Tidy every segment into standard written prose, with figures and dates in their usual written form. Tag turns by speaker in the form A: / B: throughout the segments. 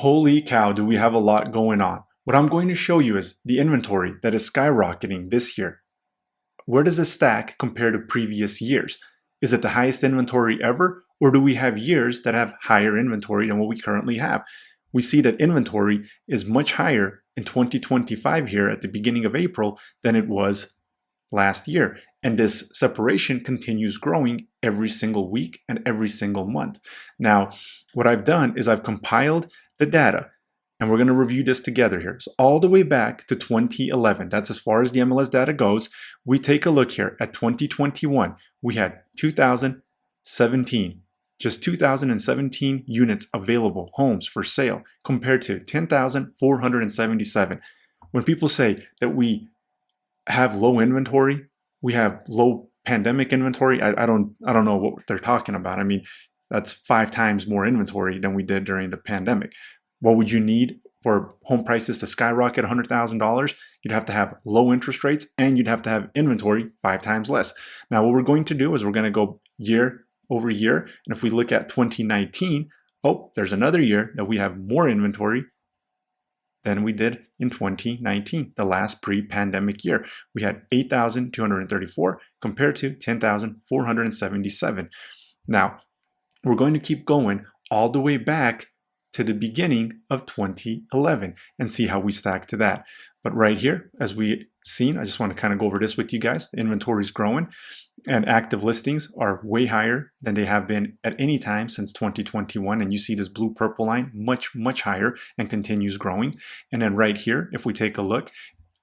A: Holy cow, do we have a lot going on. What I'm going to show you is the inventory that is skyrocketing this year. Where does it stack compared to previous years? Is it the highest inventory ever, or do we have years that have higher inventory than what we currently have? We see that inventory is much higher in 2025 here at the beginning of April than it was last year. And this separation continues growing every single week and every single month. Now, what I've done is I've compiled the data, and we're going to review this together here. So all the way back to 2011, that's as far as the MLS data goes. We take a look here at 2021. We had 2017, just 2017 units available, homes for sale, compared to 10,477. When people say that we have low inventory, we have low pandemic inventory, I don't know what they're talking about. I mean, that's 5 times more inventory than we did during the pandemic. What would you need for home prices to skyrocket $100,000? You'd have to have low interest rates, and you'd have to have inventory 5 times less. Now, what we're going to do is we're going to go year over year. And if we look at 2019, oh, there's another year that we have more inventory than we did in 2019, the last pre-pandemic year. We had 8,234 compared to 10,477. Now, we're going to keep going all the way back to the beginning of 2011 and see how we stack to that. But right here, as we seen, I just want to kind of go over this with you guys. The inventory is growing, and active listings are way higher than they have been at any time since 2021. And you see this blue purple line much higher and continues growing. And then right here, if we take a look,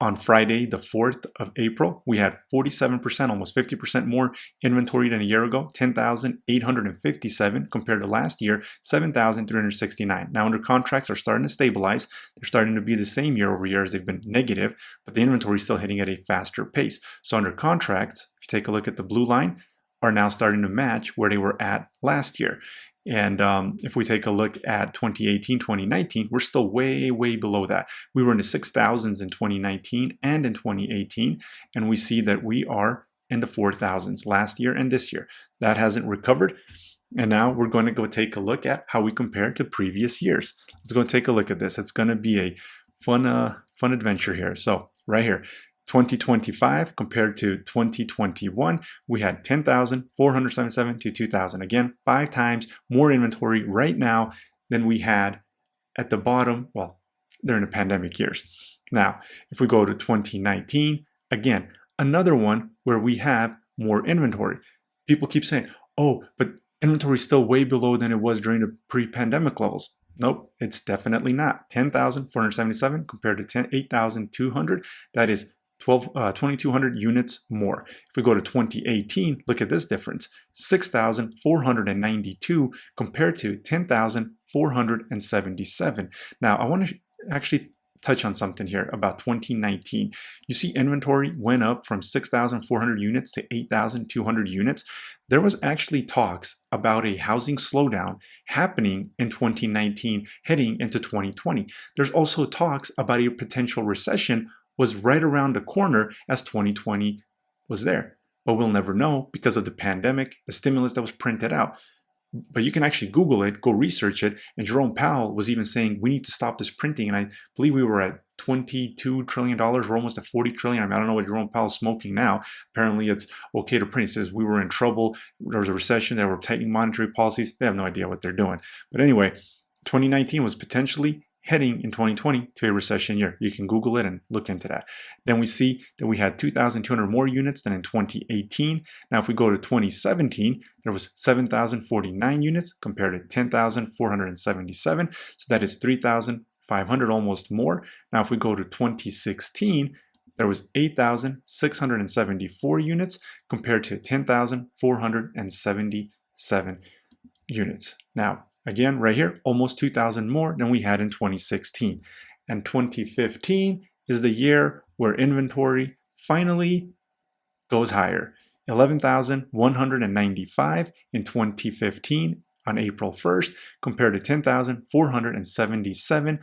A: on Friday, the 4th of April, we had 47%, almost 50% more inventory than a year ago, 10,857 compared to last year, 7,369. Now, under contracts are starting to stabilize. They're starting to be the same year over year as they've been negative, but the inventory is still hitting at a faster pace. So under contracts, if you take a look at the blue line, are now starting to match where they were at last year. And if we take a look at 2018, 2019, we're still way below that. We were in the 6,000s in 2019 and in 2018, and we see that we are in the 4,000s last year and this year. That hasn't recovered. And now we're going to go take a look at how we compare to previous years. Let's go take a look at this. It's going to be a fun adventure here. So right here, 2025 compared to 2021, we had 10,477 to 2,000. Again, 5 times more inventory right now than we had at the bottom, well, during the pandemic years. Now, if we go to 2019, again, another one where we have more inventory. People keep saying, oh, but inventory is still way below than it was during the pre-pandemic levels. Nope, it's definitely not. 10,477 compared to 8,200. That is 2,200 units more. If we go to 2018, look at this difference. 6,492 compared to 10,477. Now, I want to actually touch on something here about 2019. You see inventory went up from 6,400 units to 8,200 units. There was actually talks about a housing slowdown happening in 2019 heading into 2020. There's also talks about a potential recession was right around the corner as 2020 was there. But we'll never know because of the pandemic, the stimulus that was printed out. But you can actually Google it, go research it. And Jerome Powell was even saying, we need to stop this printing. And I believe we were at $22 trillion. We're almost at 40 trillion. I mean, I don't know what Jerome Powell's smoking now. Apparently it's okay to print. He says we were in trouble. There was a recession. They were tightening monetary policies. They have no idea what they're doing. But anyway, 2019 was potentially heading in 2020 to a recession year. You can Google it and look into that. Then we see that we had 2,200 more units than in 2018. Now, if we go to 2017, there was 7,049 units compared to 10,477. So that is 3,500 almost more. Now, if we go to 2016, there was 8,674 units compared to 10,477 units. Now, again, right here, almost 2,000 more than we had in 2016. And 2015 is the year where inventory finally goes higher. 11,195 in 2015 on April 1st compared to 10,477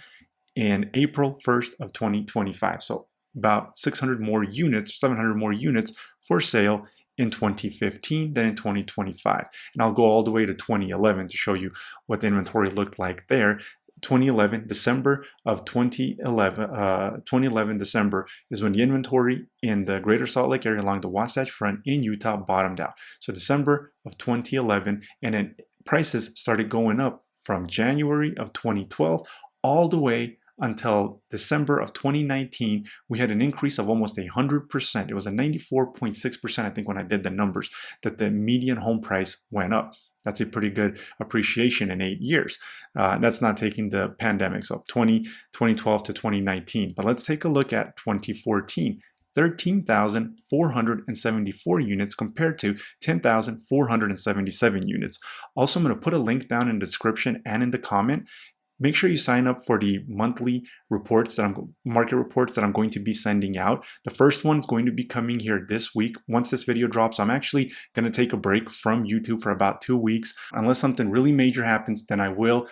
A: in April 1st of 2025. So about 600 more units, 700 more units for sale in 2015 than in 2025. And I'll go all the way to 2011 to show you what the inventory looked like there. 2011, December of 2011 December is when the inventory in the greater Salt Lake area along the Wasatch Front in Utah bottomed out. So December of 2011, and then prices started going up from January of 2012 all the way until December of 2019. We had an increase of almost 100%. It was a 94.6%, I think, when I did the numbers, that the median home price went up. That's a pretty good appreciation in 8 years. That's not taking the pandemic, so 2012 to 2019. But let's take a look at 2014. 13,474 units compared to 10,477 units. Also, I'm going to put a link down in the description and in the comment. Make sure you sign up for the monthly reports market reports that I'm going to be sending out. The first one is going to be coming here this week. Once this video drops, I'm actually going to take a break from YouTube for about 2 weeks. Unless something really major happens, then I will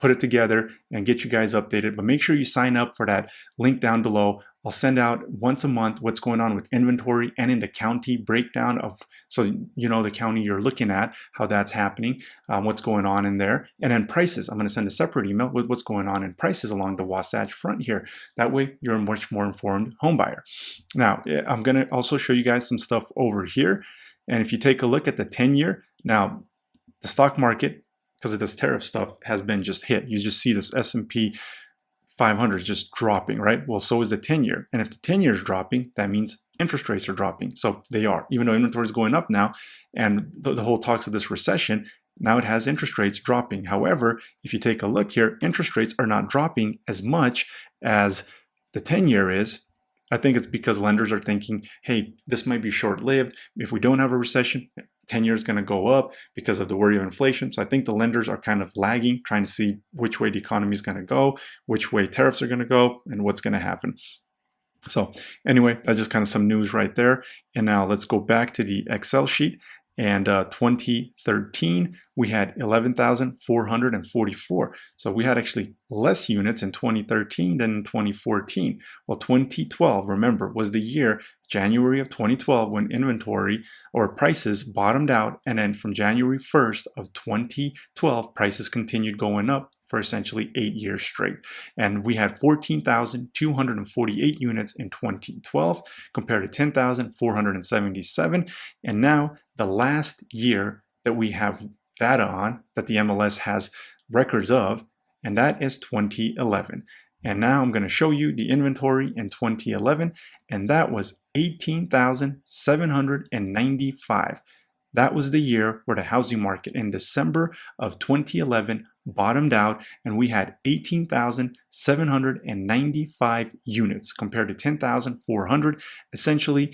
A: put it together and get you guys updated. But make sure you sign up for that link down below. I'll send out once a month what's going on with inventory and in the county breakdown of, so you know the county you're looking at, how that's happening, what's going on in there. And then prices. I'm going to send a separate email with what's going on in prices along the Wasatch Front here. That way you're a much more informed home buyer. Now, I'm going to also show you guys some stuff over here. And if you take a look at the 10-year, now the stock market, because of this tariff stuff, has been just hit. You just see this S&P 500 is just dropping, right? Well, so is the 10-year. And if the 10-year is dropping, that means interest rates are dropping. So they are, even though inventory is going up now, and the whole talks of this recession, now it has interest rates dropping. However, if you take a look here, interest rates are not dropping as much as the 10-year is. I think it's because lenders are thinking, hey, this might be short-lived. If we don't have a recession, 10 years going to go up because of the worry of inflation. So I think the lenders are kind of lagging, trying to see which way the economy is going to go, which way tariffs are going to go, and what's going to happen. So anyway, that's just kind of some news right there. And now let's go back to the Excel sheet. And 2013, we had 11,444. So we had actually less units in 2013 than in 2014. Well, 2012, remember, was the year, January of 2012, when inventory or prices bottomed out. And then from January 1st of 2012, prices continued going up for essentially 8 years straight. And we had 14,248 units in 2012 compared to 10,477. And now the last year that we have data on, that the MLS has records of, and that is 2011. And now I'm going to show you the inventory in 2011, and that was 18,795. That was the year where the housing market in December of 2011 bottomed out, and we had 18,795 units compared to 10,400. Essentially,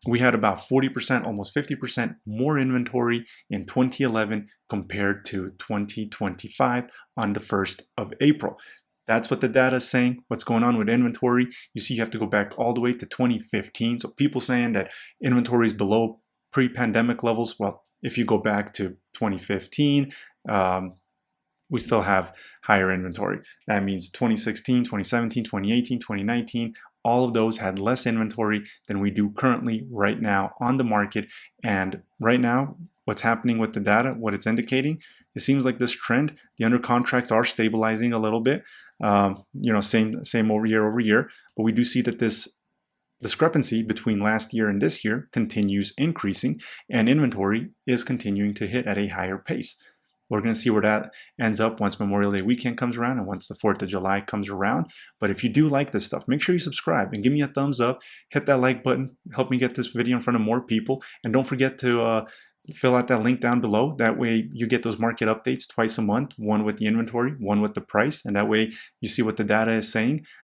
A: we had about 40%, almost 50% more inventory in 2011 compared to 2025 on the 1st of April. That's what the data is saying. What's going on with inventory? You see, you have to go back all the way to 2015. So people saying that inventory is below pre-pandemic levels. Well, if you go back to 2015, we still have higher inventory. That means 2016, 2017, 2018, 2019, all of those had less inventory than we do currently right now on the market. And right now, what's happening with the data, what it's indicating, it seems like this trend, the under contracts are stabilizing a little bit, same over year, but we do see that this discrepancy between last year and this year continues increasing, and inventory is continuing to hit at a higher pace. We're going to see where that ends up once Memorial Day weekend comes around and once the 4th of July comes around. But if you do like this stuff, make sure you subscribe and give me a thumbs up. Hit that like button. Help me get this video in front of more people. And don't forget to fill out that link down below. That way you get those market updates twice a month, one with the inventory, one with the price. And that way you see what the data is saying.